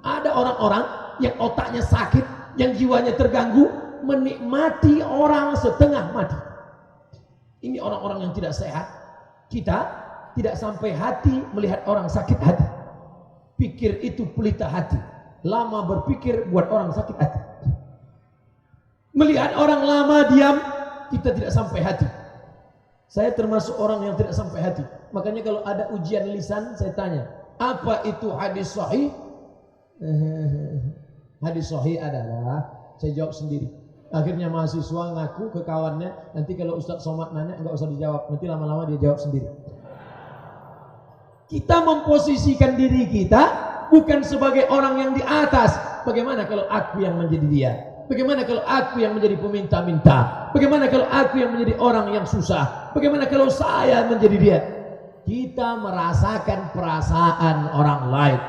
Ada orang-orang yang otaknya sakit, yang jiwanya terganggu, menikmati orang setengah mati. Ini orang-orang yang tidak sehat. Kita tidak sampai hati melihat orang sakit hati. Pikir itu pelita hati. Lama berpikir buat orang sakit hati. Melihat orang lama diam, kita tidak sampai hati. Saya termasuk orang yang tidak sampai hati. Makanya kalau ada ujian lisan, saya tanya, apa itu hadis sahih? Hadis sahih adalah, saya jawab sendiri. Akhirnya mahasiswa ngaku ke kawannya, nanti kalau Ustadz Somad nanya nggak usah dijawab, nanti lama-lama dia jawab sendiri. Kita memposisikan diri kita bukan sebagai orang yang di atas. Bagaimana kalau aku yang menjadi dia? Bagaimana kalau aku yang menjadi peminta-minta? Bagaimana kalau aku yang menjadi orang yang susah? Bagaimana kalau saya menjadi dia? Kita merasakan perasaan orang lain.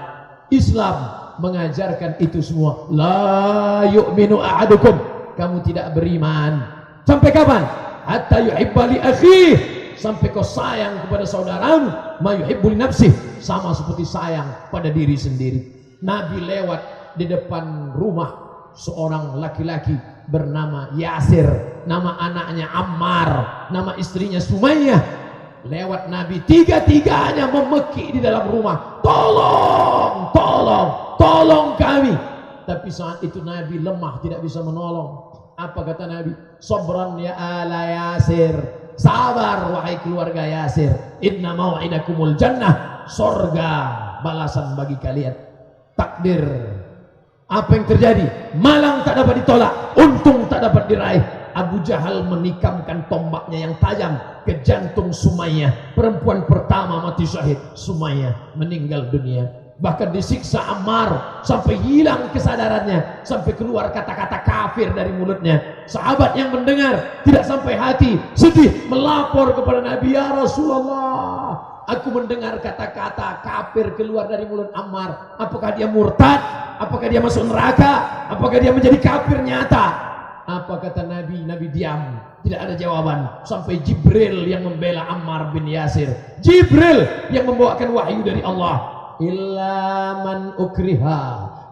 Islam mengajarkan itu semua. La yu'minu ahadukum, kamu tidak beriman sampai kapan? Hatta yuhibba li akhih, sampai kau sayang kepada saudaramu ma yuhibbu li nafsih, sama seperti sayang pada diri sendiri. Nabi lewat di depan rumah seorang laki-laki bernama Yasir, nama anaknya Ammar, nama istrinya Sumayyah. Lewat Nabi, tiga-tiganya memeki di dalam rumah, tolong, tolong, tolong kami. Tapi saat itu Nabi lemah, tidak bisa menolong. Apa kata Nabi? Sabran ya ala Yasir, sabar wahai keluarga Yasir, inna mau'idakumul jannah, sorga balasan bagi kalian. Takdir, apa yang terjadi? Malang tak dapat ditolak, untung tak dapat diraih. Abu Jahal menikamkan tombaknya yang tajam ke jantung Sumayyah. Perempuan pertama mati syahid, Sumayyah meninggal dunia. Bahkan disiksa Ammar sampai hilang kesadarannya, sampai keluar kata-kata kafir dari mulutnya. Sahabat yang mendengar tidak sampai hati, sedih, melapor kepada Nabi, ya Rasulullah, aku mendengar kata-kata kafir keluar dari mulut Ammar. Apakah dia murtad? Apakah dia masuk neraka? Apakah dia menjadi kafir nyata? Apa kata Nabi? Nabi diam, tidak ada jawaban. Sampai Jibril yang membela Ammar bin Yasir, Jibril yang membawakan wahyu dari Allah. Illa man ukriha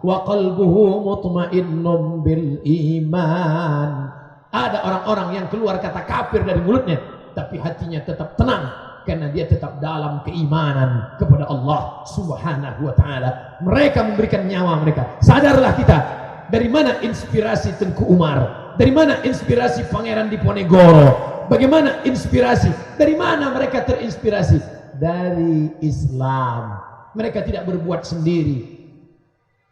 wa qalbuhu mutmainnun bil iman. Ada orang-orang yang keluar kata kafir dari mulutnya, tapi hatinya tetap tenang, karena dia tetap dalam keimanan kepada Allah Subhanahu wa ta'ala. Mereka memberikan nyawa mereka. Sadarlah kita, dari mana inspirasi Tengku Umar? Dari mana inspirasi Pangeran Diponegoro? Bagaimana inspirasi? Dari mana mereka terinspirasi? Dari Islam. Mereka tidak berbuat sendiri.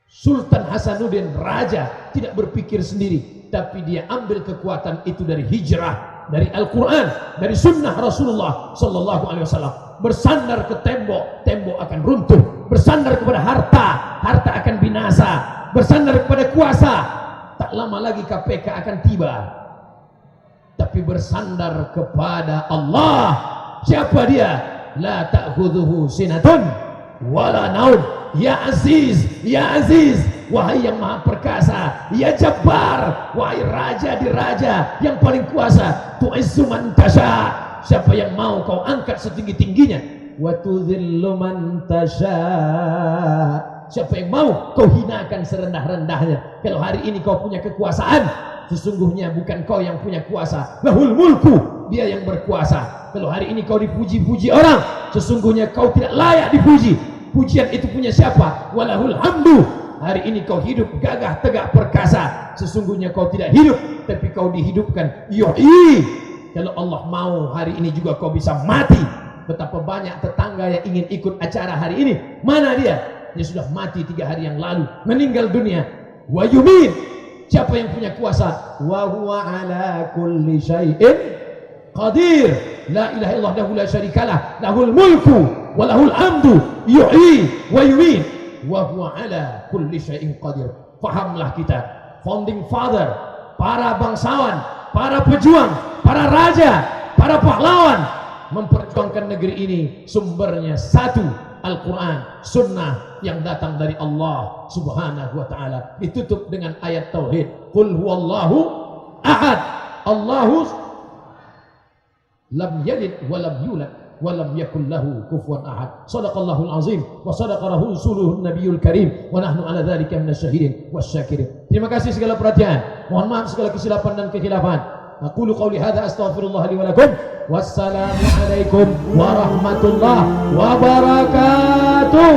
Sultan Hasanuddin Raja tidak berpikir sendiri, tapi dia ambil kekuatan itu dari hijrah, dari Al-Quran, dari Sunnah Rasulullah Sallallahu Alaihi Wasallam. Bersandar ke tembok, tembok akan runtuh. Bersandar kepada harta, harta akan binasa. Bersandar kepada kuasa, tak lama lagi KPK akan tiba. Tapi bersandar kepada Allah. Siapa dia? La ta'khudhuhu sinatun wala naum. Ya Aziz, ya Aziz, wahai yang maha perkasa. Ya Jabbar, wahai raja di raja yang paling kuasa. Tu'izzu man tasha, siapa yang mau kau angkat setinggi-tingginya. Wa tudhillu man tasha, siapa yang mau kau hinakan serendah-rendahnya. Kalau hari ini kau punya kekuasaan, sesungguhnya bukan kau yang punya kuasa. Lahul mulku, dia yang berkuasa. Kalau hari ini kau dipuji-puji orang, sesungguhnya kau tidak layak dipuji. Pujian itu punya siapa? Walahul hamdu. Hari ini kau hidup gagah tegak perkasa, sesungguhnya kau tidak hidup, tapi kau dihidupkan. Yuhyi, kalau Allah mau hari ini juga kau bisa mati. Betapa banyak tetangga yang ingin ikut acara hari ini. Mana dia? Dia sudah mati 3 hari yang lalu, meninggal dunia. Wa yumin, siapa yang punya kuasa? Wa huwa ala kulli syai'in qadir. La ilaha illallah lahu la syarikalah, lahul mulku wa lahul hamdu, yuhyi wa yumin, wa huwa ala kulli syai'in qadir. Fahamlah kita, founding father, para bangsawan, para pejuang, para raja, para pahlawan memperjuangkan negeri ini, sumbernya satu, Al-Quran, Sunnah yang datang dari Allah Subhanahu wa Ta'ala. Ditutup dengan ayat tauhid, Qul huwallahu ahad, Allahu lam yalid wa lam yulad wa lam yakul lahu kufuwan ahad. Shadaqallahul azim wa sadaqa rasuluhun nabiyul karim wa nahnu ala dzalika minasyahidin wasyakirin. Terima kasih segala perhatian. Mohon maaf segala kesilapan dan kekhilafan. Aqulu qawli hadza astaghfirullah li wa lakum. Wassalamu alaikum warahmatullahi wabarakatuh.